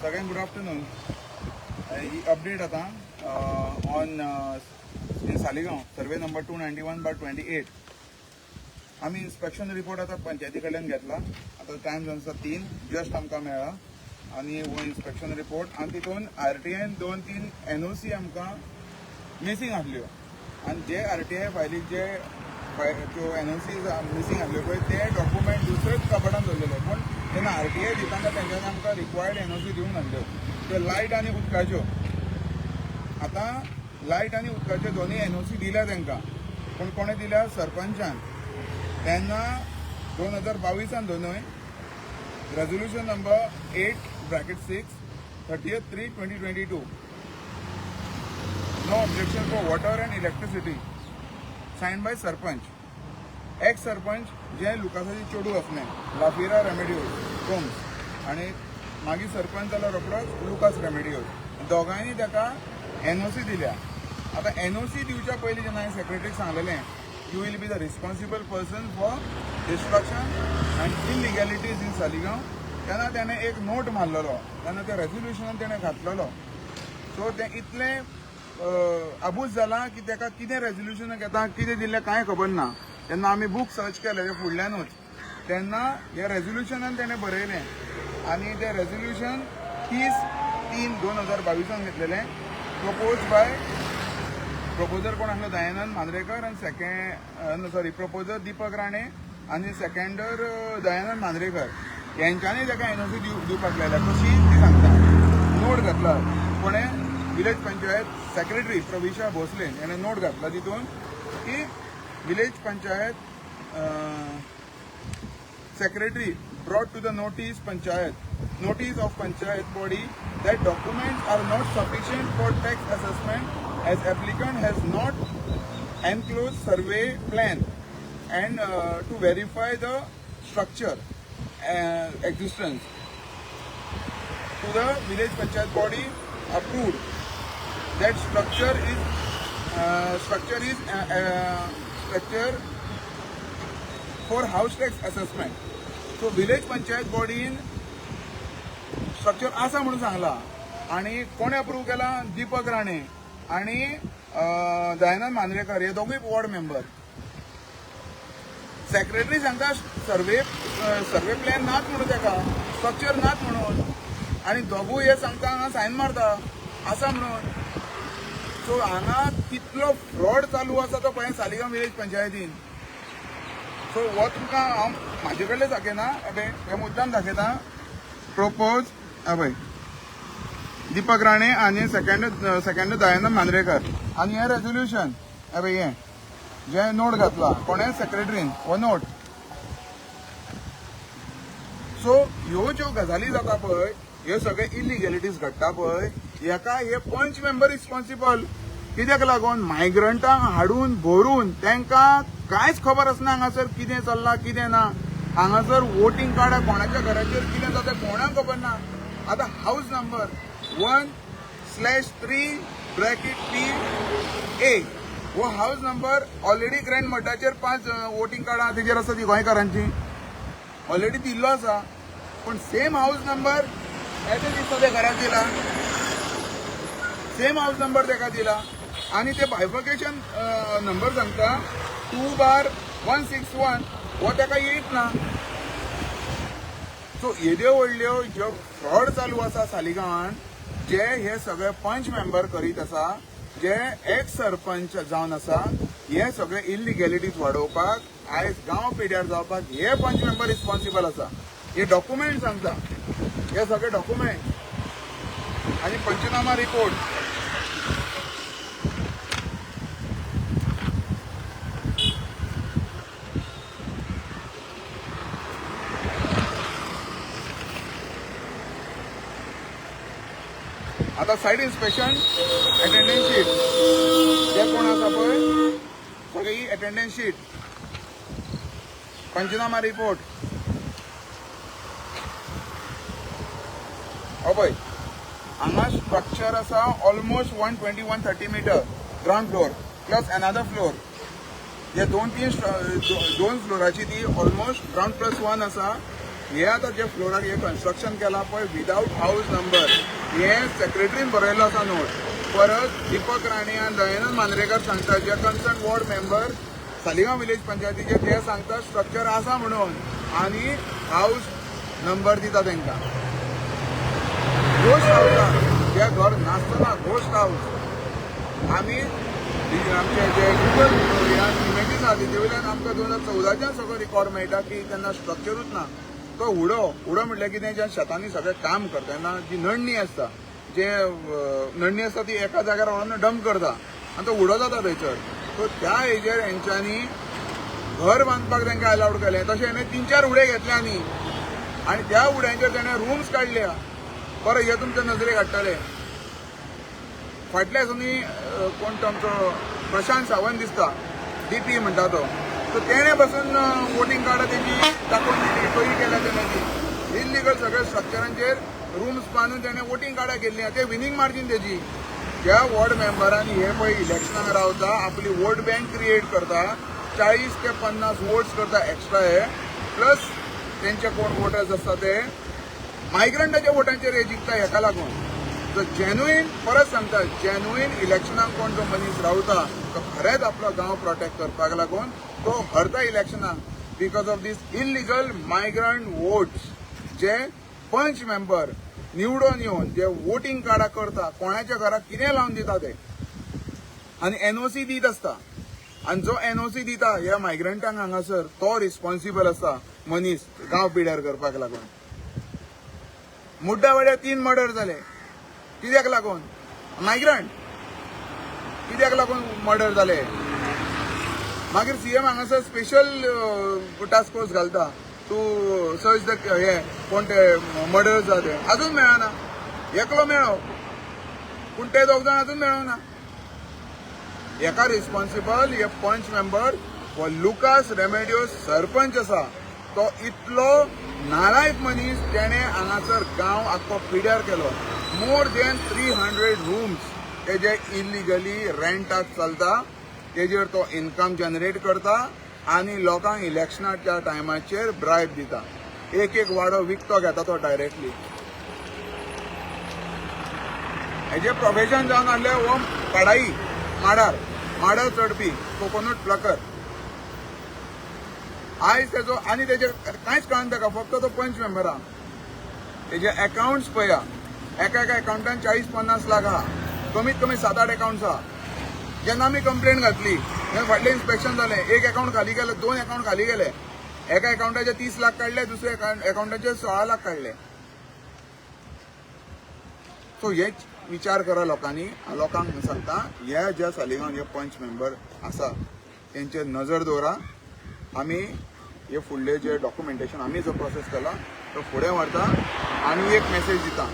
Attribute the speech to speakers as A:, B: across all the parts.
A: Again, good afternoon. Update आता on in Saligaon, survey number 291/28. आम्ही inspection report आता पंचायती कडल्यान घेतला. आता टाइम जावन 3 जस्ट आमकां मेळ्ळा आनी हो इन्स्पेक्शन रिपोर्ट आनी तितून RTIन 2-3 NOC आमकां मिसींग आसल्यो आनी जे RTI फायलीक जे त्यो NOC मिसींग आसल्यो पळय ते डॉक्युमेंट दुसरेच कपाटान दवरलेले पूण तेन्ना RTI दिताना तेंच्यांनी आमकां रिक्वायर्ड NOC दिवंक नासल्यो त्यो लायट आनी उदकाच्यो. आतां लायट आनी उदकाच्यो दोनूय NOC दिल्या तांकां पूण कोणें दिल्या सरपंचान. तेन्ना 2022 दोनूय resolution number 8/6 30/3/2022 no objection for water and electricity sign by sarpanch ex sarpanch जे लुकासाची चेडू असणे लाफिरा रेमेडियोस गोम्स आनी मागीर सरपंच जालो रोखडोच लुकास रेमेडियोस दोगांयनी ताका NOC दिल्या. आतां NOC दिवच्या पयलीं जेन्ना हांवें सेक्रेटरीक सांगलेलें you will be the responsible person for destruction and illegalities in Saligao तेन्ना तेणें एक नोट मारलेलो तेन्ना त्या रेजोल्युशनान तेणें घातलेलो. सो तें इतलें अबूज जाला की ताका कितें रेजोल्युशन घेता कितें दिल्लें कांय खबर ना. तेन्ना आमी बूक सर्च केले ते फुडल्यानूच तेन्ना ह्या रेजोल्युशनान तेणें बरयलें आनी तें रेजोल्युशन 30/3/2022 घेतलेलें प्रोपोजर कोण आसलो दयानंद मांद्रेकर आनी प्रोपोजर दीपक राणे आनी सेकंडर दयानंद मांद्रेकर हेंच्यांनी ताका NOC दिवपाक लायल्या. कशी ती सांगता. नोट घातला कोणें विलेज पंचायत सेक्रेटरी प्रविशा भोसले हेणें नोट घातला तितून की village panchayat secretary brought to the notice of panchayat body that documents are not sufficient for tax assessment as applicant has not enclosed survey plan and to verify the structure existence to the village panchayat body approved that structure for house tax assessment. So village panchayat bodyन structure आसा म्हणून सांगला आणि कोणे approve केला दीपक राणे आणि दयानंद मांद्रेकर हे दोघूय ward member. Secretary सांगता सर्वे प्लॅन नात म्हणून ताका स्ट्रक्चर नात म्हणून आणि दोघूय हे सांगता हांगा सायन मारता आसा म्हणून. सो हांगा कितलो फ्रॉड चालू आसा तो पळय सालिगांव विलेज पंचायतीन. सो हो तुमकां हांव म्हाजे कडल्यान दाखयना हे मुद्दाम दाखयता. प्रोपोज पळय दीपक राणे आनी सेकंड दयानंद मांद्रेकर आनी हें रेजोल्युशन पळय हें जे नोट घातला कोणें सेक्रेटरीन हो नोट. सो ह्यो ज्यो गजाली जाता पळय ह्यो सगळे इलिगॅलिटीज घडटा पळय हेका हे पंच मेंबर रिस्पॉन्सिबल. कित्याक लागून मायग्रंटांक हाडून भरून तांकां कांयच खबर आसना हांगासर कितें चल्लां कितें ना. हांगासर वोटींग कार्डां कोणाच्या घराचेर कितें जाता कोणाक खबर ना. आतां हाऊस नंबर 1/3(PA) हो हाऊस नंबर ऑलरेडी ग्रँड मठाचेर 5 वोटींग कार्डां तेजेर आसा ती गोंयकारांची ऑलरेडी दिल्लो आसा. पूण सेम हाऊस नंबर हेच्या दिसता त्या घराक दिला सेम हाऊस नंबर ताका दिला आनी ते बायफर्केशन नंबर सांगता 2/161 हो ताका येयत ना. सो येद्यो व्हडल्यो ज्यो फ्रॉड चालू आसा सालिगांवान जे हे सगळे पंच मेंबर करीत आसा जे एक्स सरपंच जावन आसा हे सगळे इलिगॅलिटीज वाडोवपाक आयज गांव पिड्यार जावपाक हे पंच मेंबर रिस्पॉन्सिबल आसा. हे डॉक्युमेंट सांगता हे सगळे डॉक्युमेंट आनी पंचनामा रिपोर्ट. आता साइड इन्स्पेक्शन अटेंडन्स शीट जे कोण आसा पळय सगळी ही अटेंडन्स शीट पंचनामा रिपोर्ट पळय हांगा स्ट्रक्चर आसा almost 120-130 metre ground floor plus another floor. हे दोन फ्लोराची ती ऑलमोस्ट ग्राउंड +1 आसा हे आता जे फ्लोराक हे कन्स्ट्रक्शन केला पळय विदाउट हाऊस नंबर हे सेक्रेटरीन बरयल्लो आसा नोट. परत दीपक राणे आनी दयानंद मांद्रेकर सांगता जे concern ward member Saligao village पंचायतीचे ते सांगता स्ट्रक्चर आसा म्हणून आनी हाऊस नंबर दिता तांकां. घोस्ट हाऊस जे घर नासतना घोस्ट हाऊस आमी आमचे जे गुगल इमेजीस आहा तेजे वयल्यान आमकां 2014च्यान सगळो रिकॉर्ड मेळटा की तेन्ना स्ट्रक्चरूच ना. तो उडो म्हटल्यार कितें ज्या शेतांनी सगळें काम करता तेन्ना जी नडणी आसता जे नडणी आसता ती एका जाग्यार व्हरून डंप करता आनी तो उडो जाता थंयसर. सो त्या हेजेर हेंच्यांनी घर बांदपाक तांकां अलाउड केलें. तशें हेणें 3-4 उडे घेतले आनी त्या उड्यांचेर तेणें रूम्स काडल्या. बरें हे तुमच्या नजरेक हाडटले. फाटल्या दिसांनी कोण तो आमचो प्रशांत सावंत दिसता DP म्हणटा तो. सो तेणें बसून वोटींग कार्डां तेजी दाखोवन दिली सही केल्या तेणें इल्लिगल सगळ्या स्ट्रक्चरांचेर रूम्स बांदून तेणें वोटींग कार्डां केल्लीं. ते विनींग मार्जीन तेजी. ज्या वॉर्ड मेंबरांनी हे पळय इलेक्शनाक रावता आपली वोट बँक क्रिएट करता 40 ते 50 वोट्स करता एक्स्ट्रा हे प्लस तेंचे कोण वोटर्स आसता ते मायग्रंटाच्या वोटांचेर हे जिखता हेका लागून. सो जेन्युइन परत सांगता जेन्युइन इलेक्शनाक कोण जो मनीस रावता तो खरेंच आपलो गांव प्रोटेक्ट करपाक लागून तो हरता इलेक्शनाक because of these illegal migrant votes जे पंच मेंबर निवडून येवन जे वोटींग कार्डां करता कोणाच्या घराक कितें लावन दिता ते आनी NOC दीत आसता. आनी जो NOC दिता ह्या मायग्रंटांक हांगासर तो रिस्पॉन्सिबल आसता मनीस गांव पिड्यार करपाक लागून. मुड्डा 3 मर्डर जाले. कित्याक लागून? मायग्रंट. कित्याक लागून मर्डर जाले? मागीर CM हांगासर स्पेशल टास्क फोर्स घालता टू सर्च द हे कोण ते मर्डर जाता ते. अजून मेळना. एकलो मेळ्ळो पूण ते 2 जाण अजून मेळोना. हेका रिस्पॉन्सिबल हे पंच मेंबर हो लुकास रेमेडियोस सरपंच आसा. तो इतलो नालायक मनीस तेणें हांगासर गांव आख्खो पिड्यार केलो. मोर देन 300 रूम्स तेजे इल्लिगली रेंटाक चलता. तेजेर तो इन्कम जनरेट करता आनी लोकांक इलेक्शनाच्या टायमाचेर ब्रायब दिता. एक वाडो विकतो घेता तो डायरेक्टली. हेजे प्रोफेशन जावन आसलें हो कडाई माडार चडपी कोकोनट प्लकर. आयज तेजो आनी तेजे कांयच कळना ताका फक्त तो पंच मेंबर आहा. तेजे अकाउंट्स पळया एका अकाउंटान 40-50 लाख आहा. कमीत कमी 7-8 अकाउंट्स आहा. जेन्ना आमी कंप्लेंट घातली तेन्ना फाटलें इन्स्पेक्शन जालें. एक अकाउंट खाली गेले 2 अकाउंट खाली गेले. एका अकाउंटाचे 30 लाख काडले दुसऱ्या अकाउंटाचे 16 लाख काडले. सो हेच विचार करा लोकांनी. लोकांक सांगता हे ज्या सालिगांव हे पंच मेंबर आसा तेंचेर नजर दवरा. आमी हे फुडले जे डॉक्युमेंटेशन आमी जो प्रोसेस केला तो फुडें व्हरता आनी एक मेसेज दिता.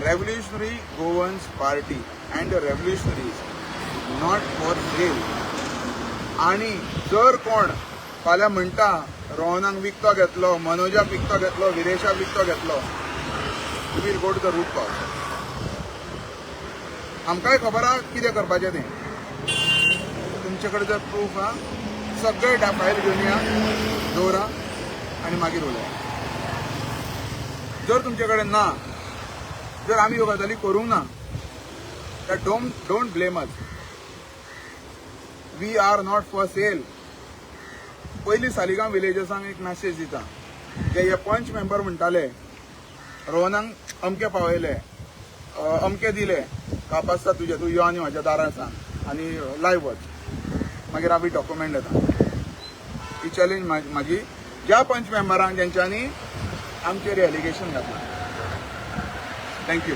A: Revolutionary Goans party and the revolutionaries not for sale. आनी जर कोण फाल्यां म्हणटा रोहनाक विकतो घेतलो, मनोजाक विकतो घेतलो, विरेशाक विकतो घेतलो, we will go to the root cause. आमकांय खबर आहा कितें करपाचें तें. तुमचे कडेन जर प्रूफ आहा सगळे फायल घेवन या दवरा आनी मागीर उलया. जर तुमचे कडेन ना जर आमी ह्यो गजाली करूंक ना जाल्यार don't blame us. We are not for sale. पयलीं सालिगांव विलेजर्सांक एक मॅसेज दिता. जे हे पंच मेंबर म्हणटाले रोहनाक अमके पावयले अमके दिले काप आसता तुजे तूं यो आनी म्हाज्या दारार सांग आनी लायव्ह वच मागीर आमी डॉक्युमेंट येता. ही चॅलेंज म्हाजी ज्या पंच मेंबरांक जेंच्यांनी आमचेर एलिगेशन घातलां. थँक्यू.